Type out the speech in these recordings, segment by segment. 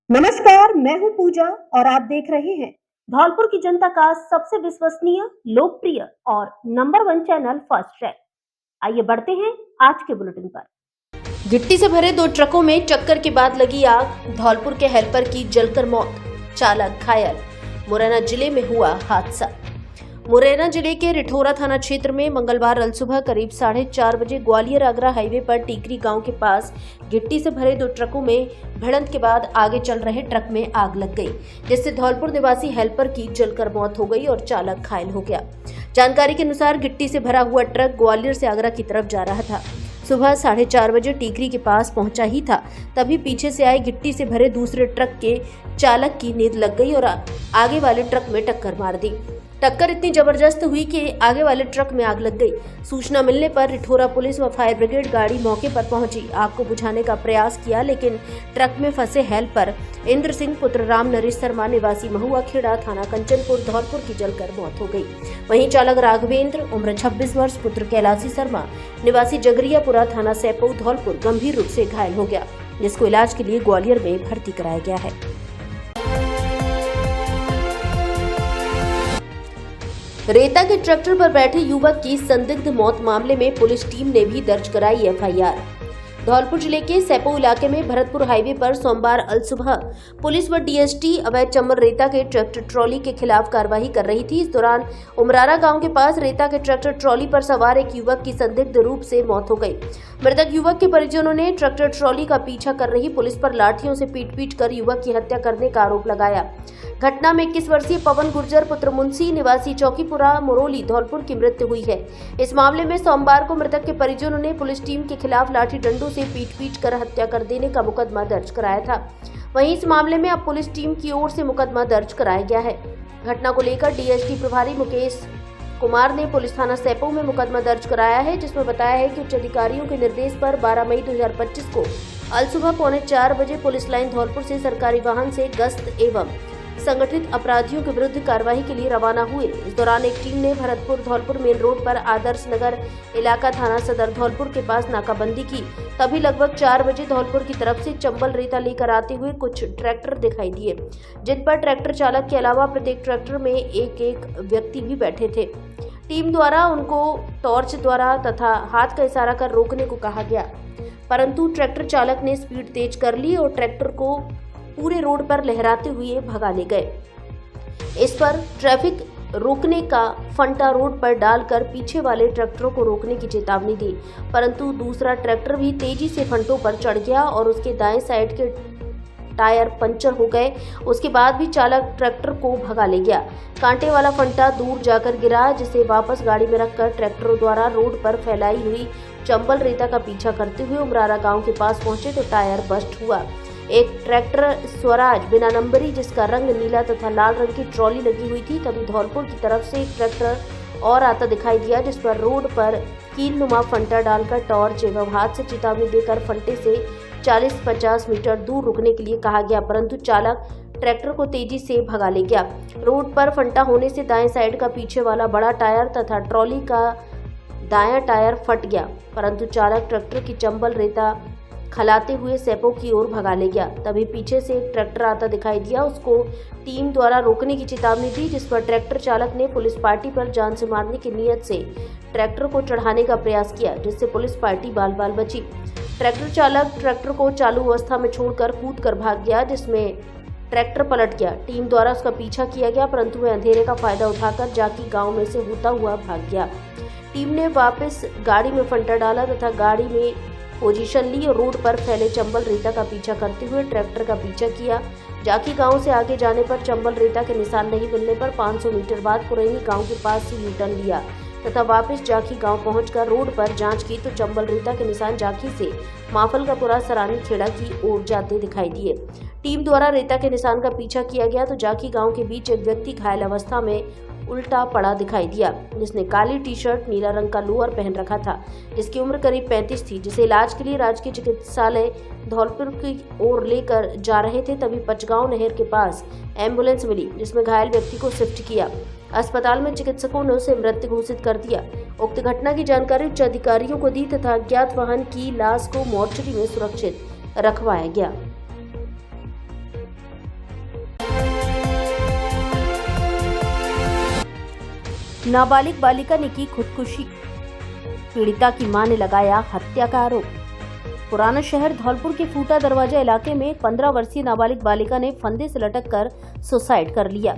नमस्कार, मैं हूं पूजा और आप देख रहे हैं धौलपुर की जनता का सबसे विश्वसनीय, लोकप्रिय और नंबर 1 चैनल फर्स्ट ट्रैक। आइए बढ़ते हैं आज के बुलेटिन पर। गिट्टी से भरे 2 ट्रकों में टक्कर के बाद लगी आग, धौलपुर के हेल्पर की जलकर मौत, चालक घायल। मुरैना जिले में हुआ हादसा। मुरैना जिले के रिठौरा थाना क्षेत्र में मंगलवार अलसुबह करीब 4:30 बजे ग्वालियर आगरा हाईवे पर टीकरी गांव के पास गिट्टी से भरे 2 ट्रकों में भिड़ंत के बाद आगे चल रहे ट्रक में आग लग गई, जिससे धौलपुर निवासी हेल्पर की जलकर मौत हो गई और चालक घायल हो गया। जानकारी के अनुसार गिट्टी से भरा हुआ ट्रक ग्वालियर से आगरा की तरफ जा रहा था। सुबह 4:30 बजे टीकरी के पास पहुंचा ही था, तभी पीछे से आए गिट्टी से भरे दूसरे ट्रक के चालक की नींद लग गई और आगे वाले ट्रक में टक्कर मार दी। टक्कर इतनी जबरदस्त हुई कि आगे वाले ट्रक में आग लग गई। सूचना मिलने पर रिठौरा पुलिस व फायर ब्रिगेड गाड़ी मौके पर पहुंची, आग को बुझाने का प्रयास किया, लेकिन ट्रक में फंसे हेल्पर इंद्र सिंह पुत्र राम नरेश शर्मा निवासी महुआ खेड़ा थाना कंचनपुर धौलपुर की जलकर मौत हो गई। वहीं चालक राघवेंद्र उम्र 26 वर्ष पुत्र कैलाशी शर्मा निवासी जगरियापुरा थाना सैपऊ धौलपुर गंभीर रूप से घायल हो गया, जिसको इलाज के लिए ग्वालियर में भर्ती कराया गया है। रेता के ट्रैक्टर पर बैठे युवक की संदिग्ध मौत मामले में पुलिस टीम ने भी दर्ज कराई एफआईआर। धौलपुर जिले के सैपऊ इलाके में भरतपुर हाईवे पर सोमवार अलसुबह पुलिस व डीएसटी अवैध चम्मर रेता के ट्रैक्टर ट्रॉली के खिलाफ कार्रवाई कर रही थी। इस दौरान उमरारा गांव के पास रेता के ट्रैक्टर ट्रॉली पर सवार एक युवक की संदिग्ध रूप से मौत हो गई। मृतक युवक के परिजनों ने ट्रैक्टर ट्रॉली का पीछा कर रही पुलिस पर लाठियों से पीट कर युवक की हत्या करने का आरोप लगाया। घटना में 21 वर्षीय पवन गुर्जर पुत्र मुंशी निवासी चौकीपुरा मुरौली धौलपुर की मृत्यु हुई है। इस मामले में सोमवार को मृतक के परिजनों ने पुलिस टीम के खिलाफ लाठी डंडों से पीट कर हत्या कर देने का मुकदमा दर्ज कराया था। वहीं इस मामले में अब पुलिस टीम की ओर से मुकदमा दर्ज कराया गया है। घटना को लेकर डीएसटी प्रभारी मुकेश कुमार ने पुलिस थाना सैपऊ में मुकदमा दर्ज कराया है, जिसमें बताया है कि उच्च अधिकारियों के निर्देश पर 12 मई 2025 को अलसुबह 3:45 बजे पुलिस लाइन धौलपुर से सरकारी वाहन से गश्त एवं संगठित अपराधियों के विरुद्ध कार्रवाई के लिए रवाना हुए। इस दौरान एक टीम ने भरतपुर धौलपुर मेन रोड पर आदर्श नगर इलाका थाना सदर धौलपुर के पास नाकाबंदी की। तभी लगभग 4 बजे धौलपुर की तरफ से चंबल रेता लेकर आते हुए कुछ ट्रैक्टर दिखाई दिए, जिन पर ट्रैक्टर चालक के अलावा प्रत्येक ट्रैक्टर में एक व्यक्ति भी बैठे थे। टीम द्वारा उनको टॉर्च द्वारा तथा हाथ का इशारा कर रोकने को कहा गया, परंतु ट्रैक्टर चालक ने स्पीड तेज कर ली और ट्रैक्टर को पूरे रोड पर लहराते हुए भगा ले गए। इस पर ट्रैफिक रोकने का फंटा रोड पर डालकर पीछे वाले ट्रैक्टरों को रोकने की चेतावनी दी, परंतु दूसरा ट्रैक्टर भी तेजी से फंटों पर चढ़ गया और उसके दाएं साइड के टायर पंचर हो गए। उसके बाद भी चालक ट्रैक्टर को भगा ले गया। कांटे वाला फंटा दूर जाकर गिरा, जिसे वापस गाड़ी में रखकर ट्रैक्टरों द्वारा रोड पर फैलाई हुई चंबल रेता का पीछा करते हुए उमरारा गांव के पास पहुंचे तो टायर बस्ट हुआ। एक ट्रैक्टर स्वराज बिना नंबरी, जिसका रंग नीला तथा लाल रंग की ट्रॉली लगी हुई थी। तभी धौलपुर की तरफ से एक ट्रैक्टर और आता दिखाई दिया, जिस पर रोड पर कीलनुमा फंटा डालकर टॉर्च एवं हाथ से चेतावनी देकर फंटे से 40-50 मीटर दूर रुकने के लिए कहा गया, परंतु चालक ट्रैक्टर को तेजी से भगा ले गया। रोड पर फंटा होने से दाएं साइड का पीछे वाला बड़ा टायर तथा ट्रॉली का दायां टायर फट गया, परंतु चालक ट्रैक्टर की चंबल रेता खलाते हुए सैपऊ की ओर भगा ले गया। तभी पीछे से एक ट्रैक्टर आता दिखाई दिया, उसको टीम द्वारा रोकने की चेतावनी दी, जिस पर ट्रैक्टर चालक ने पुलिस पार्टी पर जान से मारने की नीयत से ट्रैक्टर को चढ़ाने का प्रयास किया, जिससे पुलिस पार्टी बाल बाल बची। ट्रैक्टर चालक ट्रैक्टर को चालू अवस्था में छोड़कर कूद कर भाग गया, जिसमें ट्रैक्टर पलट गया। टीम द्वारा उसका पीछा किया गया, परंतु वह अंधेरे का फायदा उठाकर जाकी गाँव में से होता हुआ भाग गया। टीम ने वापस गाड़ी में फंटा डाला तथा गाड़ी में पोजीशन ली और रोड पर फैले चंबल रेता का पीछा करते हुए ट्रैक्टर का पीछा किया। जाकी गांव से आगे जाने पर चंबल रेता के निशान नहीं मिलने पर 500 मीटर बाद पुरैनी गांव के पास से यू टर्न लिया तथा वापस जाकी गांव पहुंचकर रोड पर जांच की तो चंबल रेता के निशान जाकी से माफलकापुरा सरानी खेड़ा की ओर जाते दिखाई दिए। टीम द्वारा रेता के निशान का पीछा किया गया तो जाकी गांव के बीच एक व्यक्ति घायल अवस्था में उल्टा पड़ा दिखाई दिया, जिसने काली टी शर्ट नीला रंग का लोअर पहन रखा था, जिसकी उम्र करीब 35 थी, जिसे इलाज के लिए राजकीय चिकित्सालय धौलपुर की ओर लेकर जा रहे थे। तभी पचगांव नहर के पास एम्बुलेंस मिली, जिसमें घायल व्यक्ति को शिफ्ट किया। अस्पताल में चिकित्सकों ने उसे मृत घोषित कर दिया। उक्त घटना की जानकारी उच्च अधिकारियों को दी तथा अज्ञात वाहन की लाश को मोर्चरी में सुरक्षित रखवाया गया। नाबालिग बालिका ने की खुदकुशी, पीड़िता की मां ने लगाया हत्या का आरोप। पुराना शहर धौलपुर के फूटा दरवाजा इलाके में 15 वर्षीय नाबालिग बालिका ने फंदे से लटककर सुसाइड कर लिया।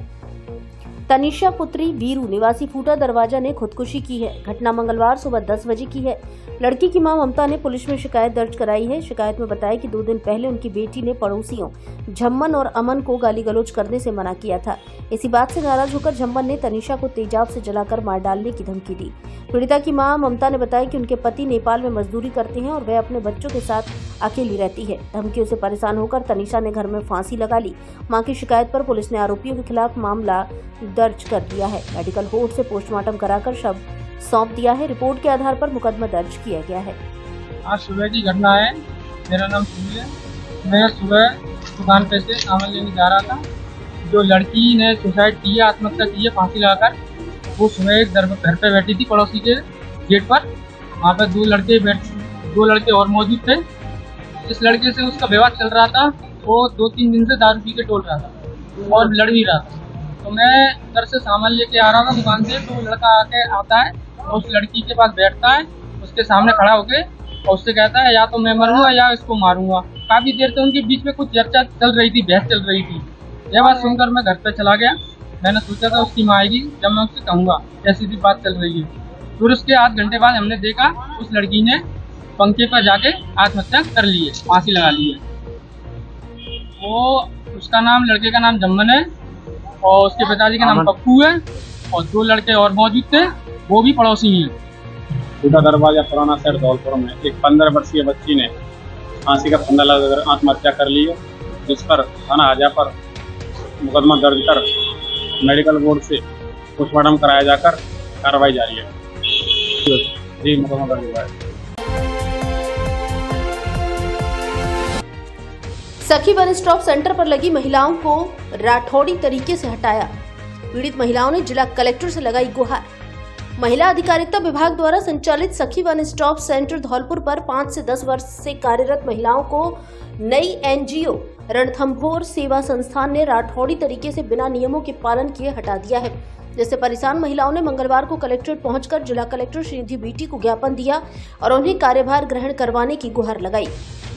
तनिषा पुत्री वीरू निवासी फूटा दरवाजा ने खुदकुशी की है। घटना मंगलवार सुबह 10 बजे की है। लड़की की मां ममता ने पुलिस में शिकायत दर्ज कराई है। शिकायत में बताया कि 2 दिन पहले उनकी बेटी ने पड़ोसियों झम्मन और अमन को गाली गलौज करने से मना किया था। इसी बात से नाराज होकर झम्मन ने तनिषा को तेजाब से जलाकर मार डालने की धमकी दी। पीड़िता की मां ममता ने बताया कि उनके पति नेपाल में मजदूरी करते हैं और वह अपने बच्चों के साथ अकेली रहती है। धमकियों से परेशान होकर तनिषा ने घर में फांसी लगा ली। मां की शिकायत पर पुलिस ने आरोपियों के खिलाफ मामला दर्ज कर दिया है। मेडिकल कोर्ट से पोस्टमार्टम कराकर शव सौंप दिया है। रिपोर्ट के आधार पर मुकदमा दर्ज किया गया है। आज सुबह की घटना है। मेरा नाम सूर्य है। मैं सुबह दुकान पे से सामान लेने जा रहा था। जो लड़की ने सुसाइड की है, आत्महत्या की है फांसी लगाकर, वो सुबह एक घर पे बैठी थी पड़ोसी के गेट पर। वहाँ पर दो लड़के और मौजूद थे। इस लड़के से उसका विवाद चल रहा था। वो 2-3 दिन से दारू पी के टोल रहा था और लड़ भी रहा था। तो मैं घर से सामान लेके आ रहा था दुकान से, तो वो लड़का आता है और उस लड़की के पास बैठता है, उसके सामने खड़ा होके और उससे कहता है या तो मैं मरूंगा या इसको मारूंगा। काफी देर से उनके बीच में कुछ चर्चा चल रही थी, बहस चल रही थी। यह बात सुनकर मैं घर पे चला गया। मैंने सोचा था उसकी माँ आएगी जब मैं उससे कहूँगा ऐसी सी बात चल रही है। फिर उसके आध घंटे बाद हमने देखा उस लड़की ने पंखे पर जाके आत्महत्या कर ली है, फांसी लगा ली है। वो उसका नाम, लड़के का नाम झम्मन है और उसके पिताजी का नाम पप्पू है और 2 लड़के और मौजूद थे, वो भी पड़ोसी हैं। फूटा दरवाजा पुराना शहर धौलपुर में एक 15 वर्षीय बच्ची ने फांसी का फंदा लगाकर आत्महत्या कर ली है, जिस पर थाना हाजा पर मुकदमा दर्ज कर मेडिकल बोर्ड से पोस्टमार्टम कराया जाकर कार्रवाई जारी है। जी, मुकदमा दर्ज हुआ है। सखी वन स्टॉप सेंटर पर लगी महिलाओं को राठौड़ी तरीके से हटाया। पीड़ित महिलाओं ने जिला कलेक्टर से लगाई गुहार। महिला अधिकारिता विभाग द्वारा संचालित सखी वन स्टॉप सेंटर धौलपुर पर 5 से 10 वर्ष से कार्यरत महिलाओं को नई एनजीओ रणथंभौर सेवा संस्थान ने राठौड़ी तरीके से बिना नियमों के पालन किए हटा दिया है, जिससे परेशान महिलाओं ने मंगलवार को कलेक्ट्रेट पहुंचकर जिला कलेक्टर श्रीनिधि बीटी को ज्ञापन दिया और उन्हें कार्यभार ग्रहण करवाने की गुहार लगाई।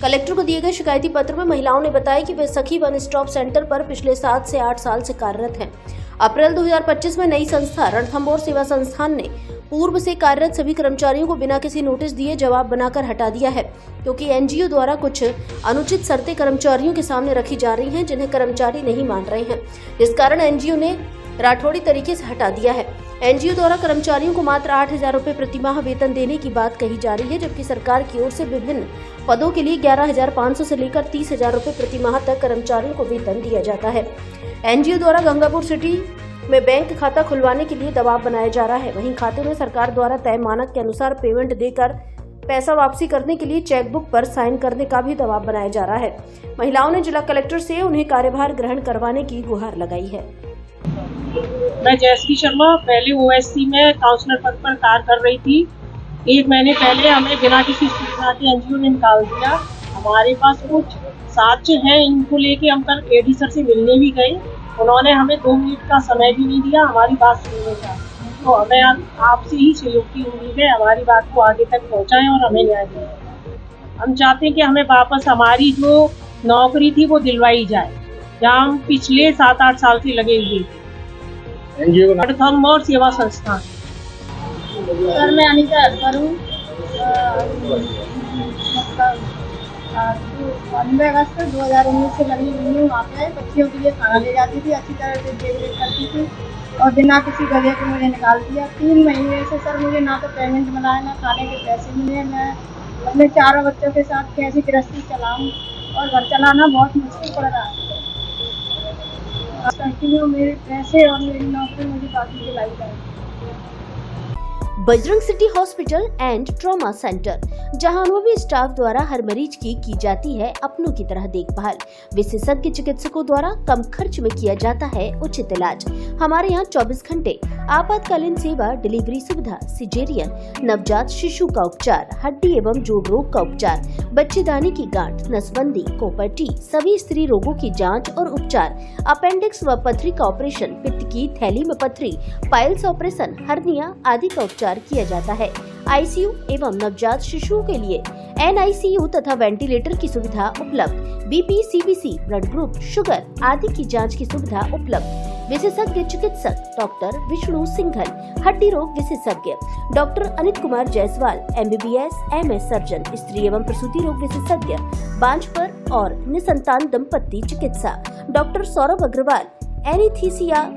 कलेक्टर को दिए गए शिकायती पत्र में महिलाओं ने बताया कि वे सखी वन स्टॉप सेंटर पर पिछले 7 से 8 साल से कार्यरत हैं। अप्रैल 2025 में नई संस्था रणथंभौर सेवा संस्थान ने पूर्व से कार्यरत सभी कर्मचारियों को बिना किसी नोटिस दिए जवाब बनाकर हटा दिया है, क्योंकि एनजीओ द्वारा कुछ अनुचित शर्तें कर्मचारियों के सामने रखी जा रही हैं, जिन्हें कर्मचारी नहीं मान रहे हैं। इस कारण एनजीओ ने राठौड़ी तरीके से हटा दिया है। एनजीओ द्वारा कर्मचारियों को मात्र 8,000 रुपए प्रति माह वेतन देने की बात कही जा रही है, जबकि सरकार की ओर से विभिन्न पदों के लिए 11,500 से लेकर 30,000 रुपए प्रति माह तक कर्मचारियों को वेतन दिया जाता है। एनजीओ द्वारा गंगापुर सिटी में बैंक खाता खुलवाने के लिए दबाव बनाया जा रहा है। वहीं खाते में सरकार द्वारा तय मानक के अनुसार पेमेंट देकर पैसा वापसी करने के लिए चेकबुक पर साइन करने का भी दबाव बनाया जा रहा है। महिलाओं ने जिला कलेक्टर से उन्हें कार्यभार ग्रहण करवाने की गुहार लगाई है। मैं जयश्री शर्मा पहले ओएससी में काउंसलर पद पर कार्य कर रही थी। 1 महीने पहले हमें बिना किसी सूचना के एनजीओ ने निकाल दिया। हमारे पास कुछ साक्ष्य हैं, इनको लेके हम कल एडी सर से मिलने भी गए। उन्होंने हमें 2 मिनट का समय भी नहीं दिया हमारी बात सुनने का। तो हमें आपसे ही सहयोग की उम्मीद है, हमारी बात को आगे तक पहुँचाएं और हमें न्याय दें। हम चाहते हैं कि हमें वापस हमारी जो नौकरी थी वो दिलवाई जाए, जहाँ हम पिछले 7-8 साल से लगे हुए थे। रणथंभौर सेवा संस्थान। सर मैं अनीता हरकर हूँ। 15 अगस्त 2019 से लगी हुई हूँ। वहाँ पे बच्चियों के लिए खाना ले जाती थी, अच्छी तरह से देख रेख करती थी और बिना किसी वजह के मुझे निकाल दिया। 3 महीने से सर मुझे ना तो पेमेंट मिला है, ना खाने के पैसे मिले। मैं अपने 4 बच्चों के साथ कैसी गृहस्थी चलाऊँ और घर चलाना बहुत मुश्किल पड़ रहा है। कंटिन्यू मेरे पैसे और मेरी नौकरी मुझे बाकी दिलाई जाए। Bajrang city hospital and trauma centre, जहां अनुभवी स्टाफ द्वारा हर मरीज की जाती है अपनों की तरह देखभाल। विशेषज्ञ चिकित्सकों द्वारा कम खर्च में किया जाता है उचित इलाज। हमारे यहाँ 24 घंटे आपातकालीन सेवा, डिलीवरी सुविधा, सिजेरियन, नवजात शिशु का उपचार, हड्डी एवं जोड़ रोग का उपचार, बच्चेदानी की गांठ, नसबंदी, कोपर्टी, सभी स्त्री रोगों की जांच और उपचार, अपेंडिक्स व पथरी का ऑपरेशन, पित्त की थैली में पथरी, पाइल्स ऑपरेशन, हर्निया आदि का उपचार किया जाता है। आईसीयू एवं नवजात शिशुओं के लिए NICU तथा वेंटिलेटर की सुविधा उपलब्ध। BP, CBC, blood group, sugar आदि की जांच की सुविधा उपलब्ध। विशेषज्ञ चिकित्सक डॉक्टर विष्णु सिंघल, हड्डी रोग विशेषज्ञ doctor Anit Kumar Jaiswal, MBBS, MS surgeon, स्त्री एवं प्रसूति रोग विशेषज्ञ, बांझपर और निसंतान दंपत्ति चिकित्सा डॉक्टर सौरभ अग्रवाल, एनीस्थीसिया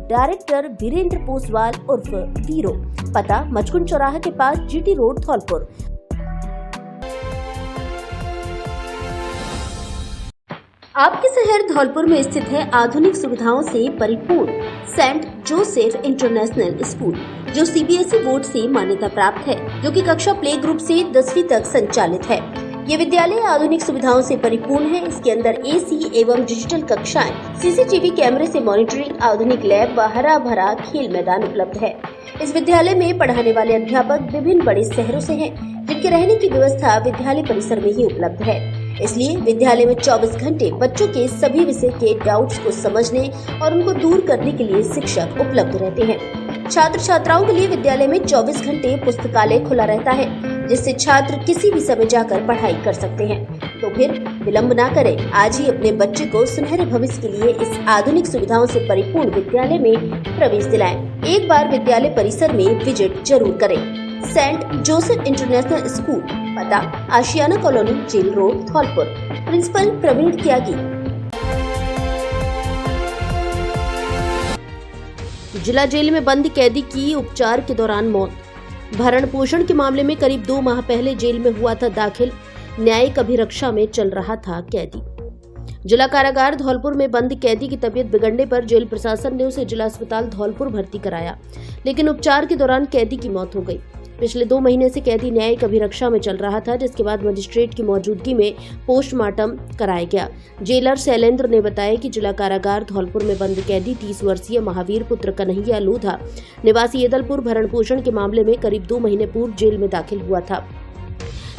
डायरेक्टर वीरेंद्र पोसवाल उर्फ वीरो। पता मचकुन चौराहा के पास, GT रोड, धौलपुर। आपके शहर धौलपुर में स्थित है आधुनिक सुविधाओं से परिपूर्ण सेंट जोसेफ इंटरनेशनल स्कूल, जो CBSE बोर्ड से मान्यता प्राप्त है, जो कि कक्षा प्ले ग्रुप से 10वीं तक संचालित है। ये विद्यालय आधुनिक सुविधाओं से परिपूर्ण है। इसके अंदर AC एवं डिजिटल कक्षाएं, CCTV कैमरे से मॉनिटरिंग, आधुनिक लैब व हरा भरा खेल मैदान उपलब्ध है। इस विद्यालय में पढ़ाने वाले अध्यापक विभिन्न बड़े शहरों से हैं, जिनके रहने की व्यवस्था विद्यालय परिसर में ही उपलब्ध है। इसलिए विद्यालय में 24 घंटे बच्चों के सभी विषय के डाउट्स को समझने और उनको दूर करने के लिए शिक्षक उपलब्ध रहते हैं। छात्र छात्राओं के लिए विद्यालय में 24 घंटे पुस्तकालय खुला रहता है, जिससे छात्र किसी भी समय जाकर पढ़ाई कर सकते हैं। तो फिर विलंब ना करें, आज ही अपने बच्चे को सुनहरे भविष्य के लिए इस आधुनिक सुविधाओं से परिपूर्ण विद्यालय में प्रवेश दिलाएं। एक बार विद्यालय परिसर में विजिट जरूर करें। सेंट जोसेफ इंटरनेशनल स्कूल, पता Ashiyana colony, jail road, Dholpur. Principal Praveen Tyagi. जिला जेल में बंद कैदी की उपचार के दौरान मौत। भरण पोषण के मामले में करीब 2 माह पहले जेल में हुआ था दाखिल। न्यायिक अभिरक्षा में चल रहा था कैदी। जिला कारागार धौलपुर में बंद कैदी की तबीयत बिगड़ने पर जेल प्रशासन ने उसे जिला अस्पताल धौलपुर भर्ती कराया, लेकिन उपचार के दौरान कैदी की मौत हो गई। पिछले 2 महीने से कैदी न्यायिक अभिरक्षा में चल रहा था, जिसके बाद मजिस्ट्रेट की मौजूदगी में पोस्टमार्टम कराया गया। जेलर शैलेंद्र ने बताया कि जिला कारागार धौलपुर में बंद कैदी 30 वर्षीय महावीर पुत्र कन्हैया लोधा निवासी येदलपुर भरण पोषण के मामले में करीब 2 महीने पूर्व जेल में दाखिल हुआ था।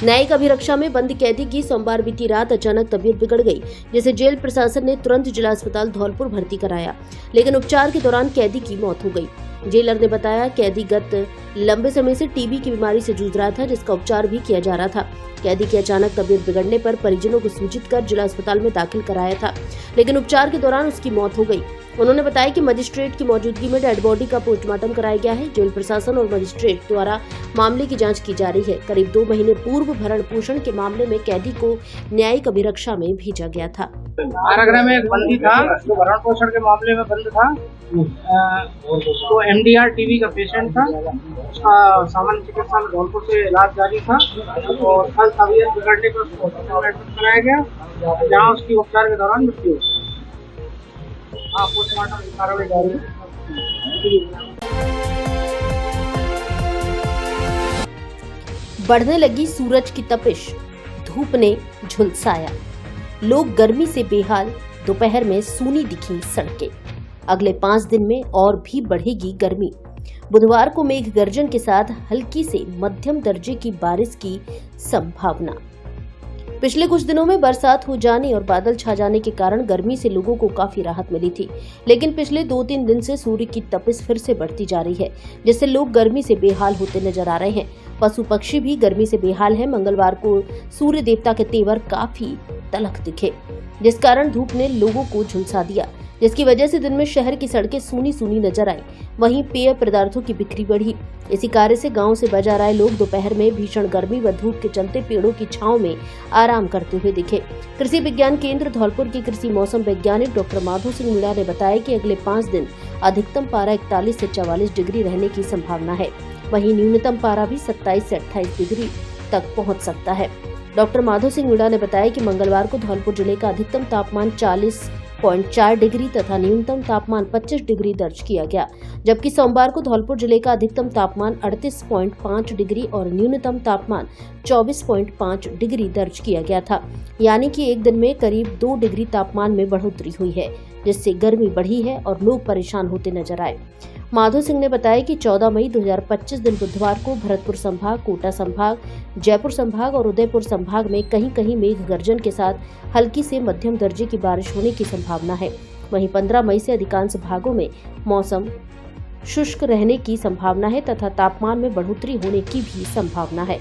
न्यायिक अभिरक्षा में बंद कैदी की सोमवार बीती रात अचानक तबीयत बिगड़ गई, जिसे जेल प्रशासन ने तुरंत जिला अस्पताल धौलपुर भर्ती कराया, लेकिन उपचार के दौरान कैदी की मौत हो गई। जेलर ने बताया कैदी गत लंबे समय से TB की बीमारी से जूझ रहा था, जिसका उपचार भी किया जा रहा था। कैदी की अचानक तबीयत बिगड़ने पर परिजनों को सूचित कर जिला अस्पताल में दाखिल कराया था, लेकिन उपचार के दौरान उसकी मौत हो गई। उन्होंने बताया कि मजिस्ट्रेट की मौजूदगी में डेड बॉडी का पोस्टमार्टम कराया गया है। जेल प्रशासन और मजिस्ट्रेट द्वारा मामले की जांच की जा रही है। करीब 2 महीने पूर्व भरण पोषण के मामले में कैदी को न्यायिक अभिरक्षा में भेजा गया था। कारागृह में एक बंदी था जो भरण पोषण के मामले में बंद था। तो MDR TB का पेशेंट था। उसका सामान्य चिकित्सा में धौलपुर से इलाज जारी था और कल तबीयत बिगड़ने पर उसको हॉस्पिटल एडमिट कराया गया, जहाँ उसकी उपचार के दौरान मृत्यु हुई। पोस्टमार्टम की कार्रवाई जारी है। बढ़ने लगी सूरज की तपिश, धूप ने झुलसाया, लोग गर्मी से बेहाल। दोपहर में सूनी दिखी सड़कें। अगले 5 दिन में और भी बढ़ेगी गर्मी। बुधवार को मेघ गर्जन के साथ हल्की से मध्यम दर्जे की बारिश की संभावना। पिछले कुछ दिनों में बरसात हो जाने और बादल छा जाने के कारण गर्मी से लोगों को काफी राहत मिली थी, लेकिन पिछले 2-3 दिन से सूर्य की तपिश फिर से बढ़ती जा रही है, जिससे लोग गर्मी से बेहाल होते नजर आ रहे हैं। पशु पक्षी भी गर्मी से बेहाल है। मंगलवार को सूर्य देवता के तेवर काफी तलख दिखे, जिस कारण धूप ने लोगों को झुलसा दिया, जिसकी वजह से दिन में शहर की सड़कें सूनी सूनी नजर आई। वहीं पेय पदार्थों की बिक्री बढ़ी। इसी कार्य से गांव से बाजार आए लोग दोपहर में भीषण गर्मी व धूप के चलते पेड़ों की छांव में आराम करते हुए दिखे। कृषि विज्ञान केंद्र धौलपुर के कृषि मौसम वैज्ञानिक डॉक्टर माधो सिंह मीणा ने बताया कि अगले 5 दिन अधिकतम पारा 41 से 44 डिग्री रहने की संभावना है। वहीं न्यूनतम पारा भी 27 से 28 डिग्री तक पहुंच सकता है। डॉक्टर माधो सिंह मीणा ने बताया कि मंगलवार को धौलपुर जिले का अधिकतम तापमान 40 30.4 डिग्री तथा न्यूनतम तापमान 25 डिग्री दर्ज किया गया, जबकि सोमवार को धौलपुर जिले का अधिकतम तापमान 38.5 डिग्री और न्यूनतम तापमान 24.5 डिग्री दर्ज किया गया था। यानी कि एक दिन में करीब 2 डिग्री तापमान में बढ़ोतरी हुई है, जिससे गर्मी बढ़ी है और लोग परेशान होते नजर आए। माधो सिंह ने बताया कि 14 मई 2025 दिन बुधवार को भरतपुर संभाग, कोटा संभाग, जयपुर संभाग और उदयपुर संभाग में कहीं-कहीं मेघ गर्जन के साथ हल्की से मध्यम दर्जे की बारिश होने की संभावना है। वहीं 15 मई से अधिकांश भागों में मौसम शुष्क रहने की संभावना है तथा तापमान में बढ़ोतरी होने की भी संभावना है।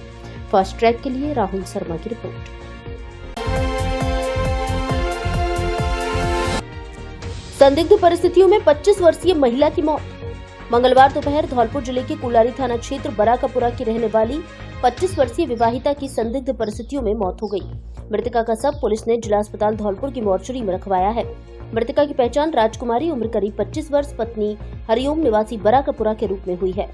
फास्ट ट्रैक के लिए राहुल शर्मा की रिपोर्ट। संदिग्ध परिस्थितियों में 25 वर्षीय महिला की मौत। मंगलवार दोपहर धौलपुर जिले के कुलारी थाना क्षेत्र बराकापुरा की रहने वाली 25 वर्षीय विवाहिता की संदिग्ध परिस्थितियों में मौत हो गई। मृतका का शव पुलिस ने जिला अस्पताल धौलपुर की मोर्चरी में रखवाया है। मृतका की पहचान राजकुमारी, उम्र करीब 25 वर्ष, पत्नी हरिओम निवासी बराकापुरा के रूप में हुई है।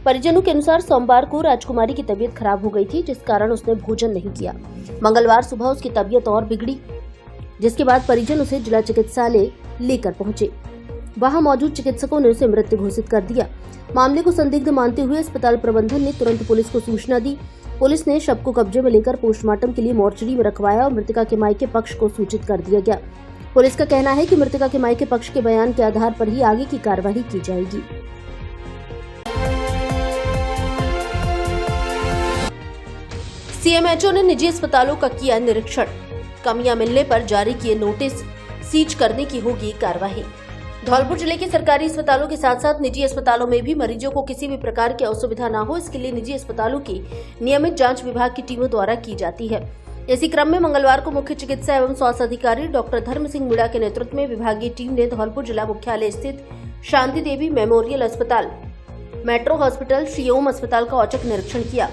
परिजनों के अनुसार सोमवार को राजकुमारी की तबीयत खराब हो गई थी, जिस कारण उसने भोजन नहीं किया। मंगलवार सुबह उसकी तबीयत और बिगड़ी, जिसके बाद परिजन उसे जिला चिकित्सालय लेकर पहुंचे। वहां मौजूद चिकित्सकों ने उसे मृत घोषित कर दिया। मामले को संदिग्ध मानते हुए अस्पताल प्रबंधन ने तुरंत पुलिस को सूचना दी। पुलिस ने शव को कब्जे में लेकर पोस्टमार्टम के लिए मोर्चरी में रखवाया और मृतका के मायके पक्ष को सूचित कर दिया गया। पुलिस का कहना है कि मृतका के मायके पक्ष के बयान के आधार पर ही आगे की कार्रवाई की जाएगी। सीएमएचओ ने निजी अस्पतालों का किया निरीक्षण। कमियां मिलने पर जारी किए नोटिस, सीज करने की होगी कार्रवाई। धौलपुर जिले के सरकारी अस्पतालों के साथ साथ निजी अस्पतालों में भी मरीजों को किसी भी प्रकार की असुविधा न हो, इसके लिए निजी अस्पतालों की नियमित जांच विभाग की टीमों द्वारा की जाती है। इसी क्रम में मंगलवार को मुख्य चिकित्सा एवं स्वास्थ्य अधिकारी डॉक्टर धर्म सिंह मीणा के नेतृत्व में विभागीय टीम ने धौलपुर जिला मुख्यालय स्थित शांति देवी मेमोरियल अस्पताल, मेट्रो हॉस्पिटल, श्रीओम अस्पताल का औचक निरीक्षण किया।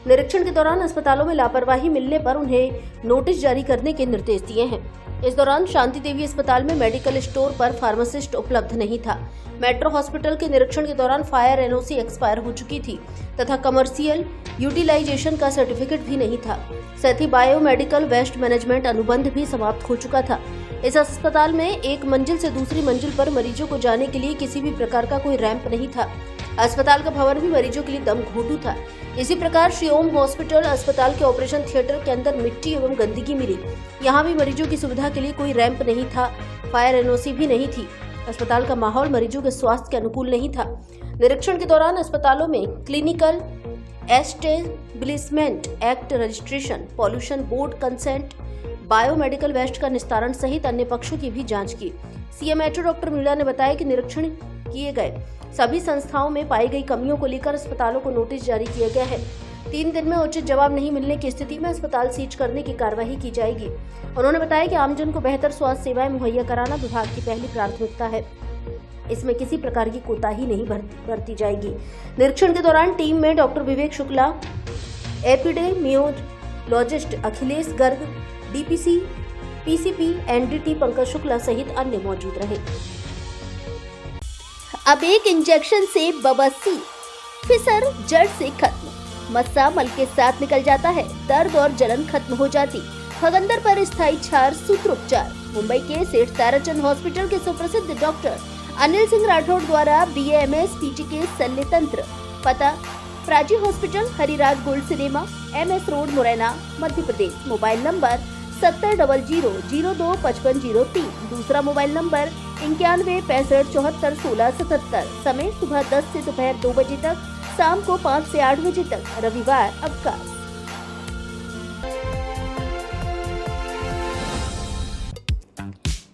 निरीक्षण के दौरान अस्पतालों में लापरवाही मिलने पर उन्हें नोटिस जारी करने के निर्देश दिए हैं। इस दौरान शांति देवी अस्पताल में मेडिकल स्टोर पर फार्मासिस्ट उपलब्ध नहीं था। मेट्रो हॉस्पिटल के निरीक्षण के दौरान फायर एनओसी एक्सपायर हो चुकी थी तथा कमर्शियल यूटिलाइजेशन का सर्टिफिकेट भी नहीं था। साथ ही बायोमेडिकल वेस्ट मैनेजमेंट अनुबंध भी समाप्त हो चुका था। इस अस्पताल में एक मंजिल से दूसरी मंजिल पर मरीजों को जाने के लिए किसी भी प्रकार का कोई रैंप नहीं था। अस्पताल का भवन भी मरीजों के लिए दम घोटू था। इसी प्रकार श्रीओम हॉस्पिटल अस्पताल के ऑपरेशन थिएटर के अंदर मिट्टी एवं गंदगी मिली। यहाँ भी मरीजों की सुविधा के लिए कोई रैंप नहीं था, फायर एनओसी भी नहीं थी। अस्पताल का माहौल मरीजों के स्वास्थ्य के अनुकूल नहीं था। निरीक्षण के दौरान अस्पतालों में clinical establishment act registration, pollution board consent, biomedical waste का निस्तारण सहित अन्य पक्षों की भी जांच की। सीएमएचओ डॉक्टर मीणा ने बताया कि निरीक्षण किए गए सभी संस्थाओं में पाई गई कमियों को लेकर अस्पतालों को नोटिस जारी किया गया है। 3 दिन में उचित जवाब नहीं मिलने की स्थिति में अस्पताल सीज करने की कार्रवाई की जाएगी। उन्होंने बताया कि आमजन को बेहतर स्वास्थ्य सेवाएं मुहैया कराना विभाग की पहली प्राथमिकता है। इसमें किसी प्रकार की कोताही नहीं बरती जाएगी। निरीक्षण के दौरान टीम में doctor Vivek Shukla, epidemiologist Akhilesh Garg, DPC, PCP, NDT Pankaj Shukla सहित अन्य मौजूद रहे। अब एक इंजेक्शन से बवासीर, फिसर जड़ से खत्म, मस्सा मल के साथ निकल जाता है, दर्द और जलन खत्म हो जाती, भगंदर पर स्थायी छार, सूत्रोपचार। मुंबई के सेठ ताराचंद हॉस्पिटल के सुप्रसिद्ध डॉक्टर अनिल सिंह राठौड़ द्वारा BAMS PG के शल्य तंत्र। पता Prachi hospital, Hariraj gold cinema, MS road, Morena, Madhya Pradesh. Mobile number 7000025503। दूसरा मोबाइल नंबर 9165741677। समय सुबह 10 से दोपहर 2 बजे तक, शाम को 5 से 8 बजे तक, रविवार अवकाश।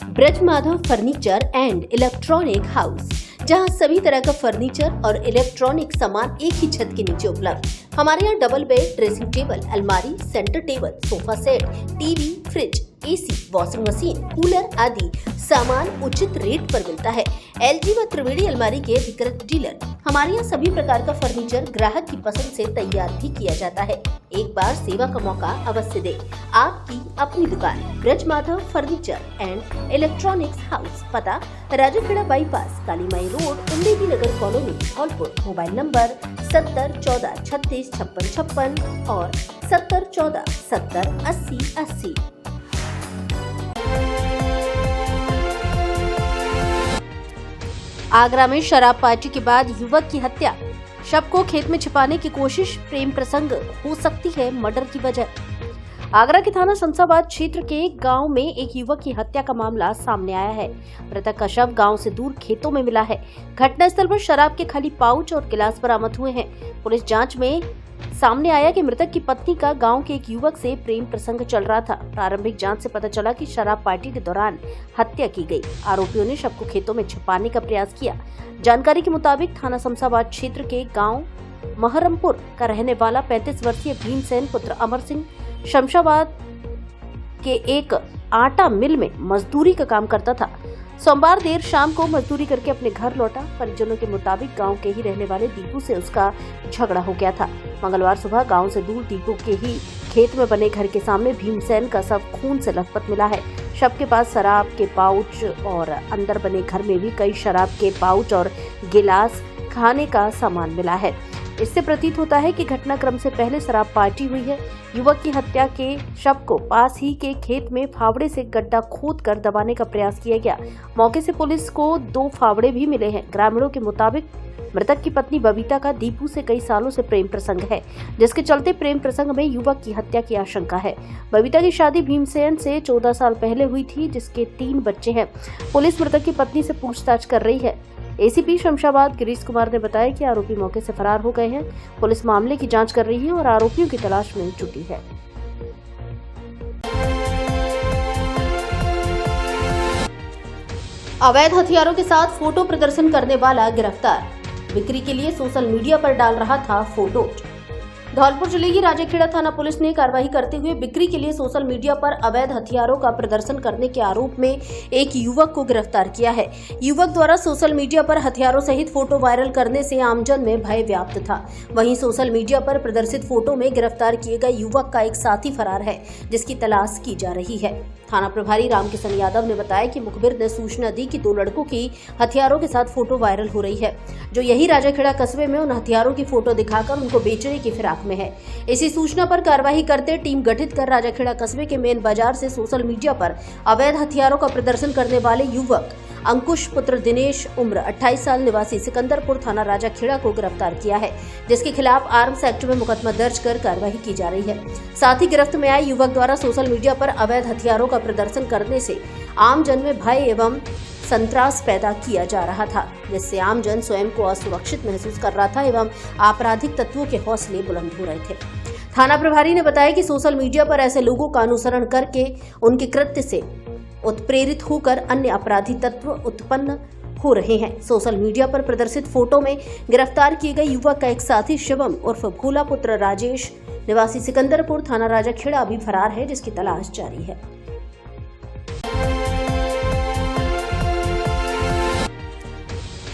Braj Madhav furniture and electronic house, जहां सभी तरह का फर्नीचर और इलेक्ट्रॉनिक सामान एक ही छत के नीचे उपलब्ध। हमारे यहाँ डबल बेड, ड्रेसिंग टेबल, अलमारी, centre table, sofa set, TV, fridge, AC, washing machine, cooler आदि सामान उचित रेट पर मिलता है। LG व त्रिवेणी अलमारी के अधिकृत डीलर। हमारे यहाँ सभी प्रकार का फर्नीचर ग्राहक की पसंद से तैयार भी किया जाता है। एक बार सेवा का मौका अवश्य दे। आपकी अपनी दुकान Braj Madhav furniture and electronics house. पता राजाखेड़ा बाईपास, कालीमाई रोड, उम्मेदी नगर कॉलोनी, धौलपुर। मोबाइल नंबर 7014365656 और 7014708080। आगरा में शराब पार्टी के बाद युवक की हत्या, शव को खेत में छिपाने की कोशिश, प्रेम प्रसंग हो सकती है मर्डर की वजह। आगरा के थाना शमशाबाद क्षेत्र के गांव में एक युवक की हत्या का मामला सामने आया है। मृतक का शव गांव से दूर खेतों में मिला है। घटनास्थल पर शराब के खाली पाउच और गिलास बरामद हुए हैं। पुलिस जांच में सामने आया कि मृतक की पत्नी का गांव के एक युवक से प्रेम प्रसंग चल रहा था। प्रारंभिक जांच से पता चला कि शराब पार्टी के दौरान हत्या की गई। आरोपियों ने शव को खेतों में छिपाने का प्रयास किया। जानकारी के मुताबिक थाना शमशाबाद क्षेत्र के गांव महरमपुर का रहने वाला 35 वर्षीय भीमसेन पुत्र अमर सिंह शमशाबाद के एक आटा मिल में मजदूरी का काम करता था। सोमवार देर शाम को मजदूरी करके अपने घर लौटा। परिजनों के मुताबिक गांव के ही रहने वाले दीपू से उसका झगड़ा हो गया था। मंगलवार सुबह गांव से दूर दीपू के ही खेत में बने घर के सामने भीमसेन का शव खून से लथपथ मिला है। शव के पास शराब के पाउच और अंदर बने घर में भी कई शराब के पाउच और गिलास, खाने का सामान मिला है। इससे प्रतीत होता है कि घटनाक्रम से पहले शराब पार्टी हुई है। युवक की हत्या के शव को पास ही के खेत में फावड़े से गड्ढा खोदकर दबाने का प्रयास किया गया। मौके से पुलिस को 2 फावड़े भी मिले हैं। ग्रामीणों के मुताबिक मृतक की पत्नी बबीता का दीपू से कई सालों से प्रेम प्रसंग है, जिसके चलते प्रेम प्रसंग में युवक की हत्या की आशंका है। बबीता की शादी भीमसेन से 14 साल पहले हुई थी, जिसके 3 बच्चे हैं। पुलिस मृतक की पत्नी से पूछताछ कर रही है। एसीपी शमशाबाद गिरीश कुमार ने बताया कि आरोपी मौके से फरार हो गए हैं। पुलिस मामले की जांच कर रही है और आरोपियों की तलाश में जुटी है। अवैध हथियारों के साथ फोटो प्रदर्शन करने वाला गिरफ्तार। बिक्री के लिए सोशल मीडिया पर डाल रहा था फोटो। धौलपुर जिले की राजाखेड़ा थाना पुलिस ने कार्रवाई करते हुए बिक्री के लिए सोशल मीडिया पर अवैध हथियारों का प्रदर्शन करने के आरोप में एक युवक को गिरफ्तार किया है। युवक द्वारा सोशल मीडिया पर हथियारों सहित फोटो वायरल करने से आमजन में भय व्याप्त था। वहीं सोशल मीडिया पर प्रदर्शित फोटो में गिरफ्तार किए गए युवक का एक साथी फरार है, जिसकी तलाश की जा रही है। थाना प्रभारी रामकिशन यादव ने बताया कि मुखबिर ने सूचना दी कि 2 लड़कों की हथियारों के साथ फोटो वायरल हो रही है, जो यही राजाखेड़ा कस्बे में उन हथियारों की फोटो दिखाकर उनको बेचने की फिराक में है। इसी सूचना पर कार्रवाई करते टीम गठित कर राजाखेड़ा कस्बे के मेन बाजार से सोशल मीडिया पर अवैध हथियारों का प्रदर्शन करने वाले युवक अंकुश पुत्र दिनेश उम्र 28 साल निवासी सिकंदरपुर थाना राजाखेड़ा को गिरफ्तार किया है, जिसके खिलाफ आर्म्स एक्ट में मुकदमा दर्ज कर कार्रवाई की जा रही है। साथ ही गिरफ्त में आए युवक द्वारा सोशल मीडिया पर अवैध हथियारों का प्रदर्शन करने से आमजन में भय एवं संत्रास पैदा किया जा रहा था, जिससे आमजन स्वयं को असुरक्षित महसूस कर रहा था एवं आपराधिक तत्वों के हौसले बुलंद हो रहे थे। थाना प्रभारी ने बताया कि सोशल मीडिया पर ऐसे लोगों का अनुसरण करके उनके कृत्य से उत्प्रेरित होकर अन्य अपराधी तत्व उत्पन्न हो रहे हैं। सोशल मीडिया पर प्रदर्शित फोटो में गिरफ्तार किए गए युवक का एक साथी शिवम उर्फ भोला पुत्र राजेश निवासी सिकंदरपुर थाना राजाखेड़ा अभी फरार है, जिसकी तलाश जारी है।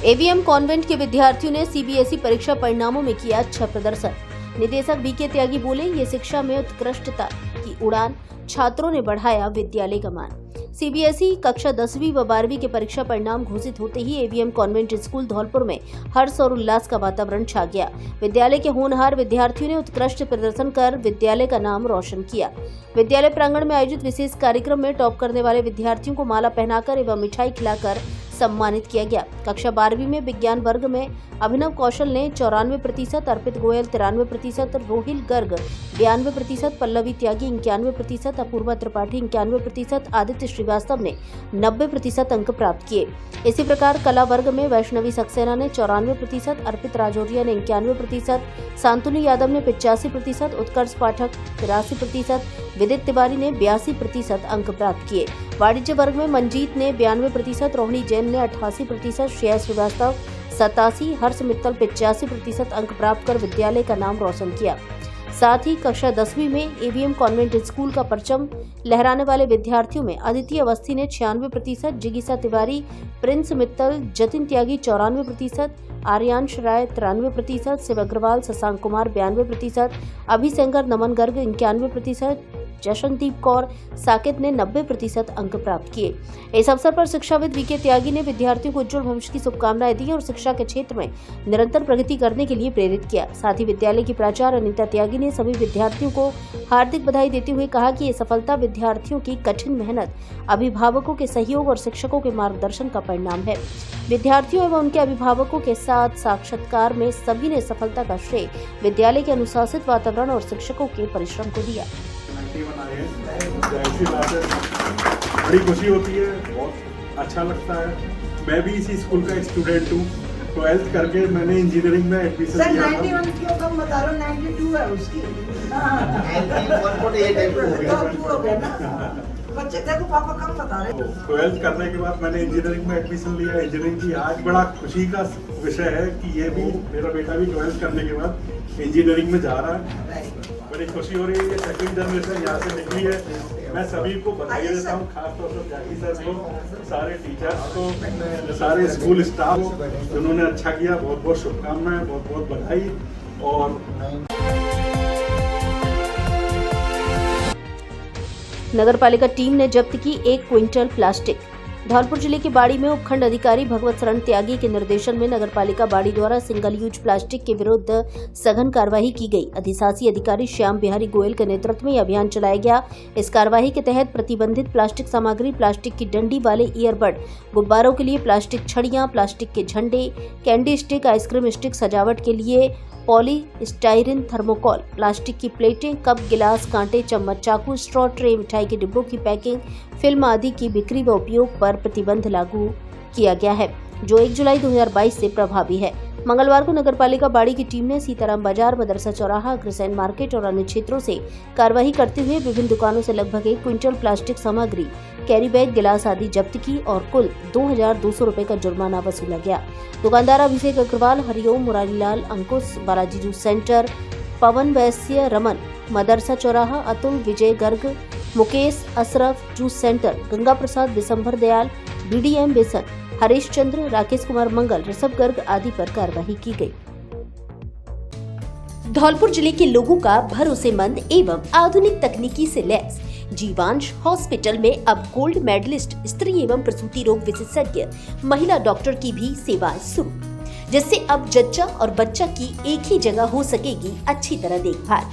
एवीएम कॉन्वेंट के विद्यार्थियों ने सीबीएसई परीक्षा परिणामों में किया अच्छा प्रदर्शन। निदेशक बीके त्यागी बोले, ये शिक्षा में उत्कृष्टता की उड़ान, छात्रों ने बढ़ाया विद्यालय का मान। सीबीएसई कक्षा 10वीं व 12वीं के परीक्षा परिणाम घोषित होते ही एवीएम कॉन्वेंट स्कूल धौलपुर में हर्ष और उल्लास का वातावरण छा गया। विद्यालय के होनहार विद्यार्थियों ने उत्कृष्ट प्रदर्शन कर विद्यालय का नाम रोशन किया। विद्यालय प्रांगण में आयोजित विशेष कार्यक्रम में टॉप करने वाले विद्यार्थियों को माला पहनाकर एवं मिठाई खिलाकर सम्मानित किया गया। कक्षा 12वीं में विज्ञान वर्ग में अभिनव कौशल ने 94%, अर्पित गोयल 93%, रोहिल गर्ग 92%, पल्लवी त्यागी 91%, अपूर्वा त्रिपाठी 91%, आदित्य श्रीवास्तव ने 90% अंक प्राप्त किए। इसी प्रकार कला वर्ग में वैष्णवी सक्सेना ने 94%, अर्पित राजौरिया ने 91%, शांतनु यादव ने 85%, उत्कर्ष पाठक 83%, विदित तिवारी ने 82% अंक प्राप्त किए। वाणिज्य वर्ग में मंजीत ने 92%, रोहिणी जैन ने 88%, श्रेया श्रीवास्तव 87, हर्ष मित्तल 85% अंक प्राप्त कर विद्यालय का नाम रोशन किया। साथ ही कक्षा 10वीं में एवीएम कॉन्वेंट स्कूल का परचम लहराने वाले विद्यार्थियों में अदिति अवस्थी ने 96%, जिगीसा तिवारी, प्रिंस मित्तल, जतिन त्यागी 94%, आर्यांश राय 93%, शिव अग्रवाल, शशांक कुमार 92%, अभिशंकर नमन गर्ग 91%, जशनदीप कौर साकेत ने 90% अंक प्राप्त किए। इस अवसर पर शिक्षाविद वीके त्यागी ने विद्यार्थियों को उज्जवल भविष्य की शुभकामनाएं दी और शिक्षा के क्षेत्र में निरंतर प्रगति करने के लिए प्रेरित किया। साथ ही विद्यालय की प्राचार्य अनीता त्यागी ने सभी विद्यार्थियों को हार्दिक बधाई देते हुए कहा कि ये सफलता विद्यार्थियों की कठिन मेहनत, अभिभावकों के सहयोग और शिक्षकों के मार्गदर्शन का परिणाम है। विद्यार्थियों एवं उनके अभिभावकों के साथ साक्षात्कार में सभी ने सफलता का श्रेय विद्यालय के अनुशासित वातावरण और शिक्षकों के परिश्रम को दिया। बड़ी खुशी होती है, बहुत अच्छा लगता है। मैं भी इसी स्कूल का स्टूडेंट हूँ। 12th करके मैंने इंजीनियरिंग में एडमिशन लिया था। 91 क्यों कम बता रहे हो? 92 है उसकी। 91 हो गया ना। बच्चे देखो पापा कम बता रहे हो। 12th करने के बाद मैंने इंजीनियरिंग में एडमिशन लिया। इंजीनियरिंग की आज बड़ा खुशी का विषय है कि ये भी मेरा बेटा भी 12th करने के बाद इंजीनियरिंग में जा रहा है। बड़ी खुशी हो रही है। ये सेकंड जनरेशन यहाँ से निकली है। मैं सभी को बधाई देता हूँ, खासतौर से त्यागी सर को, सारे टीचर्स को, सारे स्कूल स्टाफ को, जिन्होंने अच्छा किया। बहुत बहुत शुभकामनाएं, बहुत बहुत बधाई। और नगर पालिका टीम ने जब्त की 1 क्विंटल प्लास्टिक। धौलपुर जिले के बाड़ी में उपखंड अधिकारी भगवत शरण त्यागी के निर्देशन में नगर पालिका बाड़ी द्वारा सिंगल यूज प्लास्टिक के विरुद्ध सघन कार्रवाई की गई। अधिशासी अधिकारी श्याम बिहारी गोयल के नेतृत्व में यह अभियान चलाया गया। इस कार्रवाई के तहत प्रतिबंधित प्लास्टिक सामग्री, प्लास्टिक की डंडी वाले ईयरबड, गुब्बारों के लिए प्लास्टिक छड़ियां, प्लास्टिक के झंडे, कैंडी स्टिक, आइसक्रीम स्टिक, सजावट के लिए पॉलीस्टाइरिन थर्मोकॉल, प्लास्टिक की प्लेटें, कप, गिलास, कांटे, चम्मच, चाकू, स्ट्रॉ, ट्रे, मिठाई के डिब्बों की पैकिंग, फिल्म आदि की बिक्री व उपयोग पर प्रतिबंध लागू किया गया है, जो 1 जुलाई 2022 से प्रभावी है। मंगलवार को नगरपालिका बाड़ी की टीम ने सीताराम बाजार, मदरसा चौराहा, अग्रसेन मार्केट और अन्य क्षेत्रों से कार्रवाई करते हुए विभिन्न दुकानों से लगभग 1 क्विंटल प्लास्टिक सामग्री, कैरी बैग, गिलास आदि जब्त की और कुल 2200 रुपए का जुर्माना वसूला गया। दुकानदार अभिषेक अग्रवाल, हरिओम, मुरारीलाल, अंकुश, बालाजी जूस सेंटर, पवन वैश्य, रमन, मदरसा चौराहा, अतुल, विजय गर्ग, मुकेश, अशरफ, जूस सेंटर, गंगा प्रसाद, दिसंबर दयाल, BDM बेसन, हरीश चंद्र, राकेश कुमार मंगल, ऋषभ गर्ग आदि पर कार्रवाई की गई। धौलपुर जिले के लोगों का भरोसेमंद एवं आधुनिक तकनीकी से लैस जीवांश हॉस्पिटल में अब गोल्ड मेडलिस्ट स्त्री एवं प्रसूति रोग विशेषज्ञ महिला डॉक्टर की भी सेवाएं शुरू, जिससे अब जच्चा और बच्चा की एक ही जगह हो सकेगी अच्छी तरह देखभाल।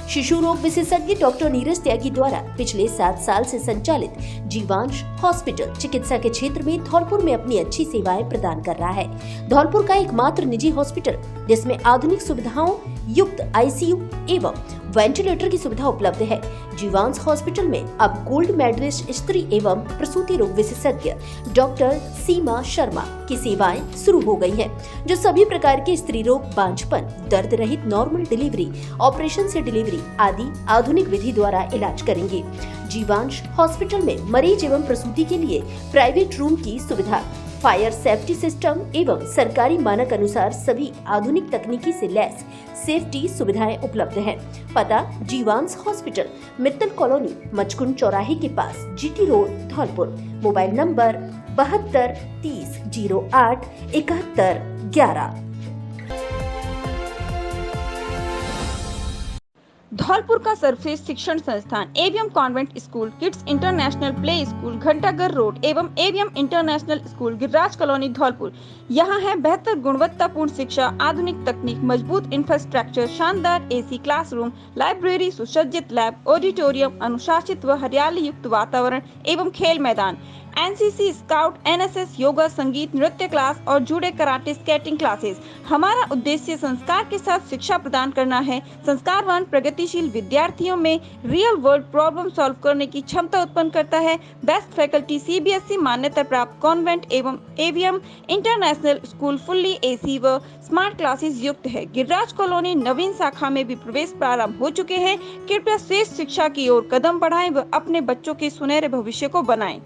शिशु रोग विशेषज्ञ डॉक्टर नीरज त्यागी द्वारा पिछले 7 साल से संचालित जीवांश हॉस्पिटल चिकित्सा के क्षेत्र में धौलपुर में अपनी अच्छी सेवाएं प्रदान कर रहा है। धौलपुर का एकमात्र निजी हॉस्पिटल जिसमें आधुनिक सुविधाओं युक्त ICU एवं वेंटिलेटर की सुविधा उपलब्ध है। जीवांश हॉस्पिटल में अब गोल्ड मेडलिस्ट स्त्री एवं प्रसूति रोग विशेषज्ञ डॉक्टर सीमा शर्मा की सेवाएं शुरू हो गई हैं, जो सभी प्रकार के स्त्री रोग, बांझपन, दर्द रहित नॉर्मल डिलीवरी, ऑपरेशन से डिलीवरी आदि आधुनिक विधि द्वारा इलाज करेंगे। जीवांश हॉस्पिटल में मरीज एवं प्रसूति के लिए प्राइवेट रूम की सुविधा, फायर सेफ्टी सिस्टम एवं सरकारी मानक अनुसार सभी आधुनिक तकनीकी से लैस सेफ्टी सुविधाएं उपलब्ध हैं। पता जीवांश हॉस्पिटल, मित्तल कॉलोनी, मचकुंड चौराहे के पास, GT road, Dholpur. Mobile number 72 30 08 71 11। Dholpur का सर्वश्रेष्ठ शिक्षण संस्थान AVM convent school, kids international play school, Ghantaghar road एवं AVM international school, Giriraj colony, Dholpur. यहाँ है बेहतर गुणवत्तापूर्ण शिक्षा, आधुनिक तकनीक, मजबूत इंफ्रास्ट्रक्चर, शानदार AC क्लासरूम, लाइब्रेरी, सुसज्जित लैब, ऑडिटोरियम, अनुशासित व हरियाली युक्त वातावरण एवं खेल मैदान, NCC, स्काउट, NSS, योगा, संगीत, नृत्य क्लास और जूडो, कराटे, स्केटिंग क्लासेस। हमारा उद्देश्य संस्कार के साथ शिक्षा प्रदान करना है। संस्कारवान प्रगतिशील विद्यार्थियों में रियल वर्ल्ड प्रॉब्लम सॉल्व करने की क्षमता उत्पन्न करता है। बेस्ट फैकल्टी CBSE मान्यता प्राप्त कॉन्वेंट एवं AVM international school fully AC व स्मार्ट क्लासेस युक्त है। गिरिराज कॉलोनी नवीन शाखा में भी प्रवेश प्रारंभ हो चुके हैं। कृपया श्रेष्ठ शिक्षा की ओर कदम बढ़ाएं व अपने बच्चों के सुनहरे भविष्य को बनाएं।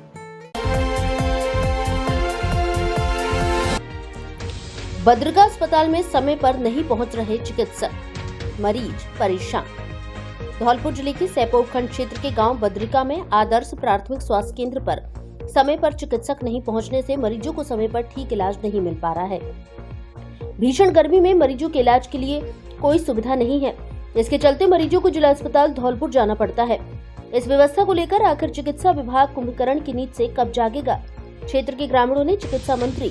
बद्रिका अस्पताल में समय पर नहीं पहुंच रहे चिकित्सक, मरीज परेशान। धौलपुर जिले के सैपो उपखंड क्षेत्र के गांव बद्रिका में आदर्श प्राथमिक स्वास्थ्य केंद्र पर समय पर चिकित्सक नहीं पहुंचने से मरीजों को समय पर ठीक इलाज नहीं मिल पा रहा है। भीषण गर्मी में मरीजों के इलाज के लिए कोई सुविधा नहीं है, इसके चलते मरीजों को जिला अस्पताल धौलपुर जाना पड़ता है। इस व्यवस्था को लेकर आखिर चिकित्सा विभाग कुंभकर्ण की नींद से कब जागेगा। क्षेत्र के ग्रामीणों ने चिकित्सा मंत्री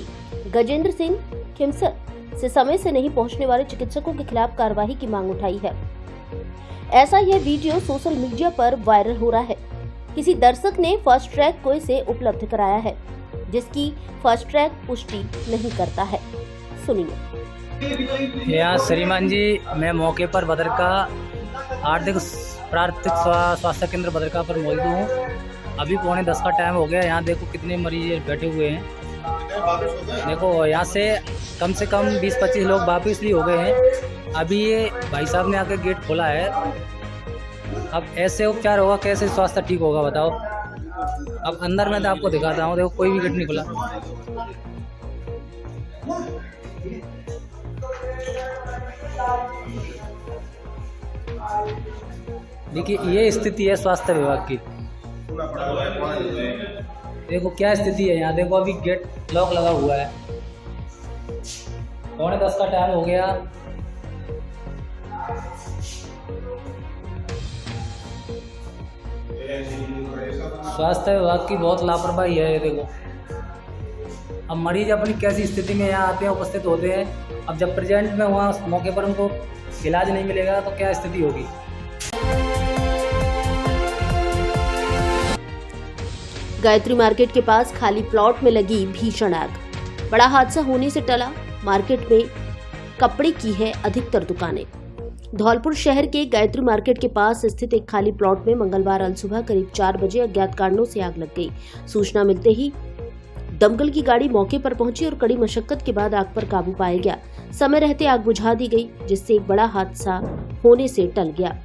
गजेंद्र सिंह खिमसर से समय से नहीं पहुंचने वाले चिकित्सकों के खिलाफ कार्रवाई की मांग उठाई है। ऐसा यह वीडियो सोशल मीडिया पर वायरल हो रहा है। किसी दर्शक ने फास्ट ट्रैक को इसे उपलब्ध कराया है, जिसकी फास्ट ट्रैक पुष्टि नहीं करता है। सुनिए। यहाँ श्रीमान जी, मैं मौके पर बदरका आर्थिक प्राथमिक स्वास्थ्य केंद्र बदरका पर मौजूद हूँ। अभी 9:45 का टाइम हो गया। यहाँ देखो कितने मरीज बैठे हुए हैं। देखो यहाँ से कम 20-25 लोग वापिस भी हो गए हैं। अभी ये भाई साहब ने आके गेट खोला है। अब ऐसे उपचार होगा, कैसे स्वास्थ्य ठीक होगा बताओ। अब अंदर मैं तो आपको दिखाता हूँ। देखो कोई भी गेट नहीं खुला। देखिए ये स्थिति है स्वास्थ्य विभाग की। देखो क्या स्थिति है यहाँ। देखो अभी गेट लॉक लगा हुआ है। 9:45 का टाइम हो गया। स्वास्थ्य विभाग की बहुत लापरवाही है ये। देखो अब मरीज अपनी कैसी स्थिति में यहाँ आते हैं, उपस्थित होते हैं। अब जब प्रेजेंट में वहाँ मौके पर उनको इलाज नहीं मिलेगा तो क्या स्थिति होगी। गायत्री मार्केट के पास खाली प्लॉट में लगी भीषण आग। बड़ा हादसा होने से टला। मार्केट में कपड़े की है अधिकतर दुकानें। धौलपुर शहर के गायत्री मार्केट के पास स्थित एक खाली प्लॉट में मंगलवार अलसुबह करीब 4 बजे अज्ञात कारणों से आग लग गई। सूचना मिलते ही दमकल की गाड़ी मौके पर पहुंची और कड़ी मशक्कत के बाद आग पर काबू पाया गया। समय रहते आग बुझा दी गई, जिससे एक बड़ा हादसा होने से टल गया।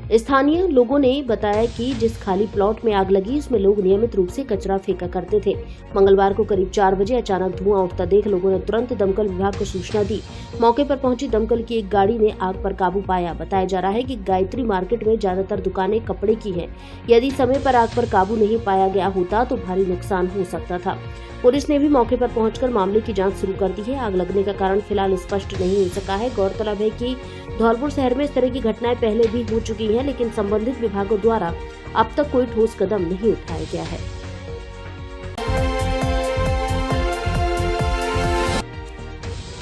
स्थानीय लोगों ने बताया कि जिस खाली प्लॉट में आग लगी उसमें लोग नियमित रूप से कचरा फेंका करते थे। मंगलवार को करीब 4 बजे अचानक धुआं उठता देख लोगों ने तुरंत दमकल विभाग को सूचना दी। मौके पर पहुंची दमकल की एक गाड़ी ने आग पर काबू पाया। बताया जा रहा है कि गायत्री मार्केट में ज्यादातर दुकानें कपड़े की हैं। यदि समय पर आग पर काबू नहीं पाया गया होता तो भारी नुकसान हो सकता था। पुलिस ने भी मौके पर पहुंचकर मामले की जांच शुरू कर दी है। आग लगने का कारण फिलहाल स्पष्ट नहीं हो सका है। गौरतलब है कि धौलपुर शहर में इस तरह की घटनाएं पहले भी हो चुकी हैं, लेकिन संबंधित विभागों द्वारा अब तक कोई ठोस कदम नहीं उठाया गया है।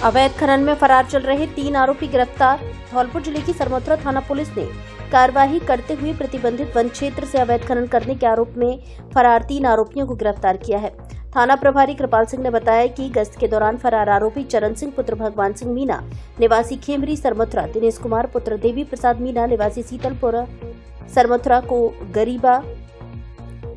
अवैध खनन में फरार चल रहे 3 आरोपी गिरफ्तार। धौलपुर जिले की सरमथुरा थाना पुलिस ने कार्यवाही करते हुए प्रतिबंधित वन क्षेत्र से अवैध खनन करने के आरोप में फरार 3 आरोपियों को गिरफ्तार किया है। थाना प्रभारी कृपाल सिंह ने बताया कि गश्त के दौरान फरार आरोपी चरण सिंह पुत्र भगवान सिंह मीना निवासी खेमरी सरमथुरा, दिनेश कुमार पुत्र देवी प्रसाद मीना निवासी शीतलपुर सरमथुरा को गरीबा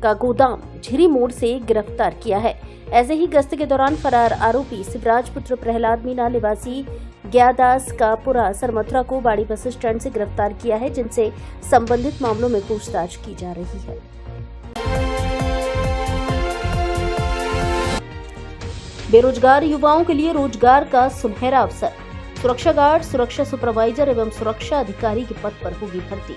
का गोदाम झिरी मोड़ से गिरफ्तार किया है। ऐसे ही गश्त के दौरान फरार आरोपी शिवराज पुत्र प्रहलाद मीना निवासी ग्यादास का पुरा सरमथुरा को बाड़ी बस स्टैंड से गिरफ्तार किया है, जिनसे संबंधित मामलों में पूछताछ की जा रही है। बेरोजगार युवाओं के लिए रोजगार का सुनहरा अवसर। सुरक्षा गार्ड, सुरक्षा सुपरवाइजर एवं सुरक्षा अधिकारी के पद पर होगी भर्ती।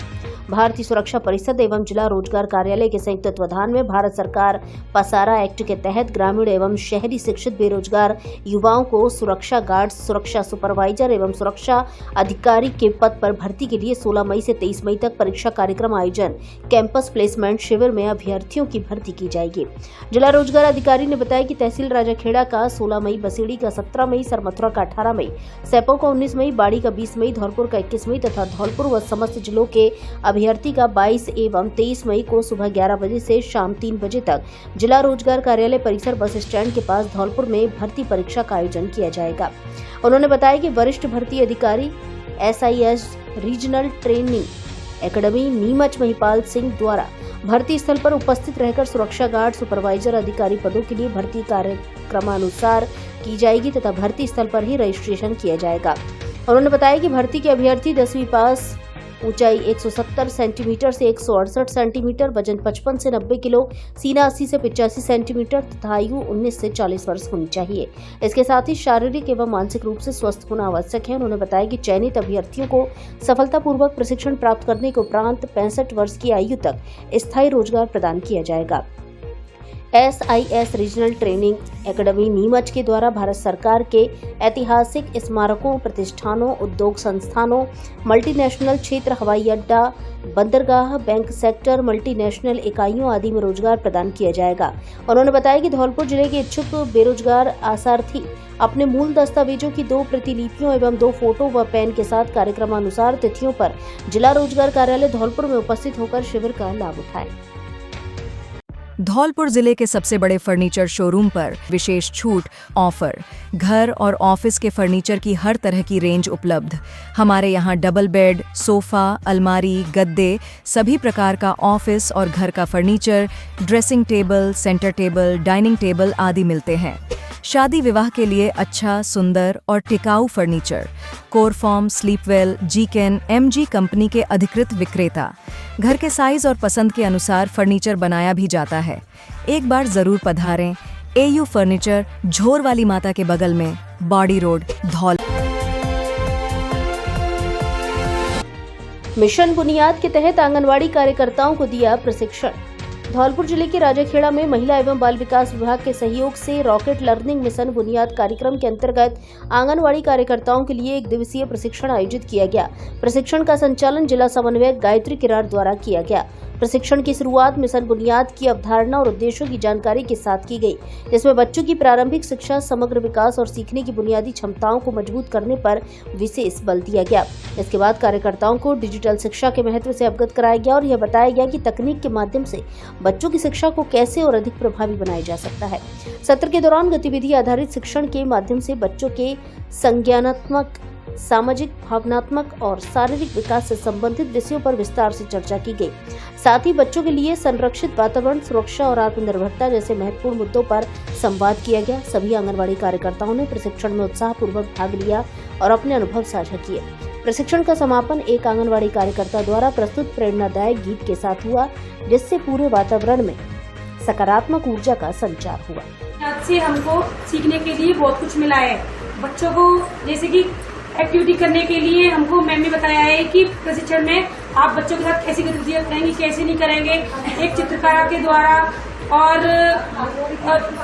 भारतीय सुरक्षा परिषद एवं जिला रोजगार कार्यालय के संयुक्त तत्वाधान में भारत सरकार पसारा एक्ट के तहत ग्रामीण एवं शहरी शिक्षित बेरोजगार युवाओं को सुरक्षा गार्ड, सुरक्षा सुपरवाइजर एवं सुरक्षा अधिकारी के पद पर भर्ती के लिए 16 मई से 23 मई तक परीक्षा कार्यक्रम आयोजन कैंपस प्लेसमेंट शिविर में अभ्यर्थियों की भर्ती की जाएगी। जिला रोजगार अधिकारी ने बताया कि तहसील राजाखेड़ा का 16 मई, बसेड़ी का 17 मई, सरमथुरा का 18 मई, सैपो का 19 मई, बाड़ी का 20 मई, धौलपुर का 21 मई तथा धौलपुर व समस्त जिलों के अभ्यर्थी का 22 एवं 23 मई को सुबह 11 बजे से शाम 3 बजे तक जिला रोजगार कार्यालय परिसर बस स्टैंड के पास धौलपुर में भर्ती परीक्षा का आयोजन किया जाएगा। उन्होंने बताया कि वरिष्ठ भर्ती अधिकारी SIS regional training academy Neemuch Mahipal Singh द्वारा भर्ती स्थल पर उपस्थित रहकर सुरक्षा गार्ड, सुपरवाइजर अधिकारी पदों के लिए भर्ती कार्यक्रमानुसार की जाएगी तथा भर्ती स्थल पर ही रजिस्ट्रेशन किया जाएगा। उन्होंने बताया कि भर्ती के अभ्यर्थी 10वीं पास, ऊंचाई 170 सेंटीमीटर से 168 सेंटीमीटर, वजन 55 से 90 किलो, सीना 80 से 85 सेंटीमीटर तथा आयु 19 से 40 वर्ष होनी चाहिए। इसके साथ ही शारीरिक एवं मानसिक रूप से स्वस्थ होना आवश्यक है। उन्होंने बताया कि चयनित अभ्यर्थियों को सफलतापूर्वक प्रशिक्षण प्राप्त करने के उपरांत 65 वर्ष की आयु तक स्थायी रोजगार प्रदान किया जाएगा। SIS regional training academy Neemuch के द्वारा भारत सरकार के ऐतिहासिक स्मारकों, प्रतिष्ठानों, उद्योग संस्थानों, मल्टीनेशनल क्षेत्र, हवाई अड्डा, बंदरगाह, बैंक सेक्टर, मल्टीनेशनल इकाइयों आदि में रोजगार प्रदान किया जाएगा। उन्होंने बताया कि धौलपुर जिले के इच्छुक बेरोजगार आसार्थी अपने मूल दस्तावेजों की 2 प्रतिलिपियों एवं 2 फोटो व पेन के साथ कार्यक्रमानुसार तिथियों पर जिला रोजगार कार्यालय धौलपुर में उपस्थित होकर शिविर का लाभ उठाएं। धौलपुर जिले के सबसे बड़े फर्नीचर शोरूम पर विशेष छूट ऑफर, घर और ऑफिस के फर्नीचर की हर तरह की रेंज उपलब्ध। हमारे यहाँ डबल बेड, सोफा, अलमारी, गद्दे, सभी प्रकार का ऑफिस और घर का furniture, dressing table, centre table, dining table आदि मिलते हैं। शादी विवाह के लिए अच्छा, सुंदर और टिकाऊ फर्नीचर। कोरफॉर्म, स्लीपवेल, जीकेन, MG कंपनी के अधिकृत विक्रेता। घर के साइज और पसंद के अनुसार फर्नीचर बनाया भी जाता है। एक बार जरूर पधारें। AU फर्नीचर, झोर वाली माता के बगल में, बॉडी रोड, धौल। मिशन बुनियाद के तहत आंगनवाड़ी कार्यकर्ताओं को दिया प्रशिक्षण। धौलपुर जिले के राजाखेड़ा में महिला एवं बाल विकास विभाग के सहयोग से रॉकेट लर्निंग मिशन बुनियाद कार्यक्रम के अंतर्गत आंगनवाड़ी कार्यकर्ताओं के लिए 1 दिवसीय प्रशिक्षण आयोजित किया गया। प्रशिक्षण का संचालन जिला समन्वयक गायत्री किरार द्वारा किया गया। प्रशिक्षण की शुरुआत मिशन बुनियाद की अवधारणा और उद्देश्यों की जानकारी के साथ की गई, जिसमें बच्चों की प्रारंभिक शिक्षा, समग्र विकास और सीखने की बुनियादी क्षमताओं को मजबूत करने पर विशेष बल दिया गया। इसके बाद कार्यकर्ताओं को डिजिटल शिक्षा के महत्व से अवगत कराया गया और यह बताया गया कि तकनीक के माध्यम से बच्चों की शिक्षा को कैसे और अधिक प्रभावी बनाया जा सकता है। सत्र के दौरान गतिविधि आधारित शिक्षण के माध्यम से बच्चों के संज्ञानात्मक, सामाजिक, भावनात्मक और शारीरिक विकास से संबंधित विषयों पर विस्तार से चर्चा की गई। साथ ही बच्चों के लिए संरक्षित वातावरण, सुरक्षा और आत्मनिर्भरता जैसे महत्वपूर्ण मुद्दों पर संवाद किया गया। सभी आंगनवाड़ी कार्यकर्ताओं ने प्रशिक्षण में उत्साहपूर्वक भाग लिया और अपने अनुभव साझा किए। प्रशिक्षण का समापन एक आंगनवाड़ी कार्यकर्ता द्वारा प्रस्तुत प्रेरणादायक गीत के साथ हुआ, जिससे पूरे वातावरण में सकारात्मक ऊर्जा का संचार हुआ। आज से हमको सीखने के लिए बहुत कुछ मिला है। बच्चों को जैसे कि एक्टिविटी करने के लिए हमको मैम ने बताया है कि प्रशिक्षण में आप बच्चों के साथ कैसी गतिविधियां करेंगे, कैसे नहीं करेंगे। एक चित्रकला के द्वारा और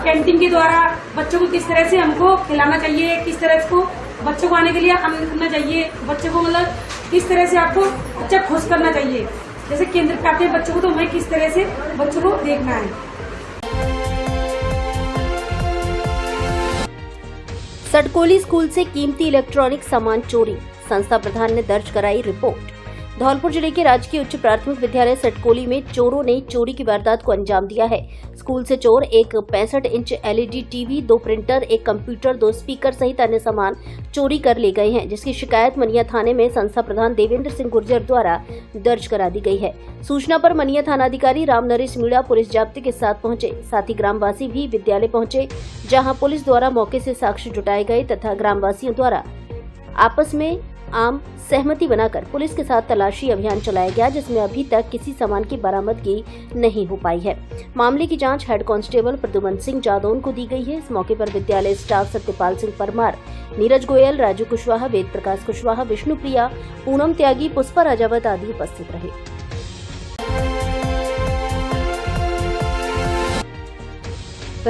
पेंटिंग के द्वारा बच्चों को किस तरह से हमको खिलाना चाहिए, किस तरह को बच्चों को आने के लिए आनंद करना चाहिए, बच्चों को मतलब किस तरह से आपको बच्चा खुश करना चाहिए। जैसे केंद्र पे आते हैं बच्चों को, तो हमें किस तरह से बच्चों को देखना है। सटकोली स्कूल से कीमती इलेक्ट्रॉनिक सामान चोरी, संस्था प्रधान ने दर्ज कराई रिपोर्ट। धौलपुर जिले के राजकीय उच्च प्राथमिक विद्यालय सटकोली में चोरों ने चोरी की वारदात को अंजाम दिया है। स्कूल से चोर एक 65 इंच LED टीवी, 2 प्रिंटर, एक कंप्यूटर, 2 स्पीकर सहित अन्य सामान चोरी कर ले गए हैं, जिसकी शिकायत मनिया थाने में संस्था प्रधान देवेंद्र सिंह गुर्जर द्वारा दर्ज करा दी गई है। सूचना पर मनिया थानाधिकारी राम नरेश मीणा पुलिस जाब्ते के साथ पहुंचे। साथ ही ग्रामवासी भी विद्यालय पहुंचे, जहां पुलिस द्वारा मौके से साक्ष्य जुटाए गए तथा ग्रामवासियों द्वारा आपस में आम सहमति बनाकर पुलिस के साथ तलाशी अभियान चलाया गया, जिसमें अभी तक किसी सामान की बरामदगी नहीं हो पाई है। मामले की जांच हेड कांस्टेबल प्रद्युमन सिंह जादौन को दी गई है। इस मौके पर विद्यालय स्टाफ सत्यपाल सिंह परमार, नीरज गोयल, राजू कुशवाहा, वेद प्रकाश कुशवाहा, विष्णु प्रिया, पूनम त्यागी, पुष्पा राजावत आदि उपस्थित रहे।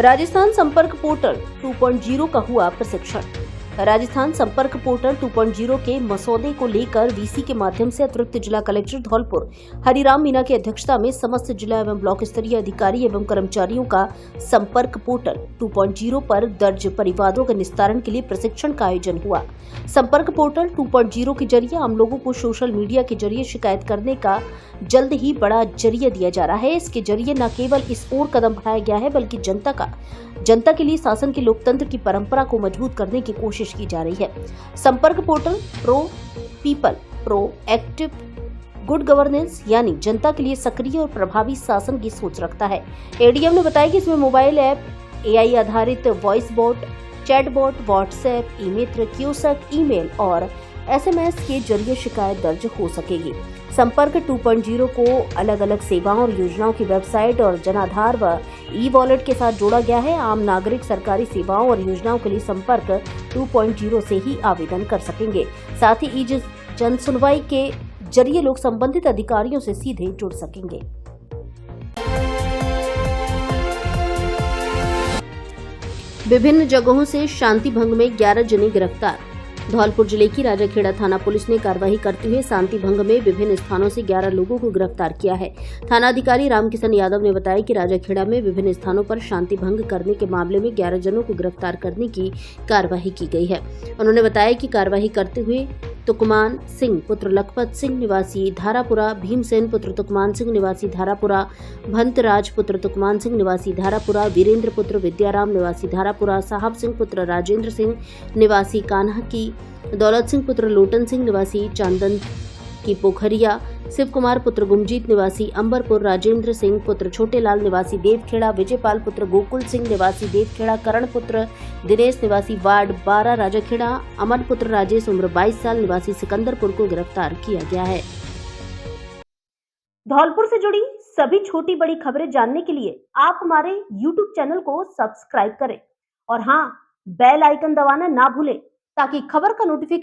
राजस्थान संपर्क पोर्टल 2.0 का हुआ प्रशिक्षण। राजस्थान संपर्क पोर्टल 2.0 के मसौदे को लेकर VC के माध्यम से अतिरिक्त जिला कलेक्टर धौलपुर हरिराम मीणा की अध्यक्षता में समस्त जिला एवं ब्लॉक स्तरीय अधिकारी एवं कर्मचारियों का संपर्क पोर्टल 2.0 पर दर्ज परिवादों के निस्तारण के लिए प्रशिक्षण का आयोजन हुआ। संपर्क पोर्टल 2.0 के जरिए आम लोगों को सोशल मीडिया के जरिए शिकायत करने का जल्द ही बड़ा जरिया दिया जा रहा है। इसके जरिए न केवल इस ओर कदम बढ़ाया गया है, बल्कि जनता के लिए शासन की लोकतंत्र की परंपरा को मजबूत करने की कोशिश की जा रही है। संपर्क portal pro people, pro active good governance यानी जनता के लिए सक्रिय और प्रभावी शासन की सोच रखता है। ADM ने बताया कि इसमें मोबाइल ऐप, AI आधारित voice bot, chat bot, WhatsApp, eMitra, kiosk, email और SMS के जरिए शिकायत दर्ज हो सकेगी। संपर्क 2.0 को अलग अलग सेवाओं और योजनाओं की वेबसाइट और जनाधार व ई-वॉलेट के साथ जोड़ा गया है। आम नागरिक सरकारी सेवाओं और योजनाओं के लिए संपर्क 2.0 से ही आवेदन कर सकेंगे। साथ ही जन सुनवाई के जरिए लोग संबंधित अधिकारियों से सीधे जुड़ सकेंगे। विभिन्न जगहों से शांति भंग में 11 जने गिरफ्तार। धौलपुर जिले की राजाखेड़ा थाना पुलिस ने कार्रवाई करते हुए शांति भंग में विभिन्न स्थानों से 11 लोगों को गिरफ्तार किया है। थाना अधिकारी रामकिशन यादव ने बताया कि राजाखेड़ा में विभिन्न स्थानों पर शांति भंग करने के मामले में 11 जनों को गिरफ्तार करने की कार्रवाई की गई है। उन्होंने बताया कि कार्रवाई करते हुए तुकमान सिंह पुत्र लखपत सिंह निवासी धारापुरा, भीमसेन पुत्र तुकमान सिंह निवासी धारापुरा, भंतराज पुत्र तुकमान सिंह निवासी धारापुरा, वीरेंद्र पुत्र विद्याराम निवासी धारापुरा, साहब सिंह पुत्र राजेंद्र सिंह निवासी कान्हा की, दौलत सिंह पुत्र लोटन सिंह निवासी चांदन की पोखरिया, शिव कुमार पुत्र गुमजीत निवासी अंबरपुर, राजेंद्र सिंह पुत्र छोटेलाल निवासी देवखेड़ा, विजयपाल पुत्र गोकुल सिंह निवासी देवखेड़ा, करण पुत्र दिनेश निवासी वार्ड 12 राजाखेड़ा, अमन पुत्र राजेश उम्र 22 साल निवासी सिकंदरपुर को गिरफ्तार किया गया है। धौलपुर से जुड़ी सभी छोटी बड़ी खबरें जानने के लिए आप हमारे YouTube चैनल को सब्सक्राइब करें और हाँ, बेल आइकन दबाना ना भूलें ताकि खबर का नोटिफिकेशन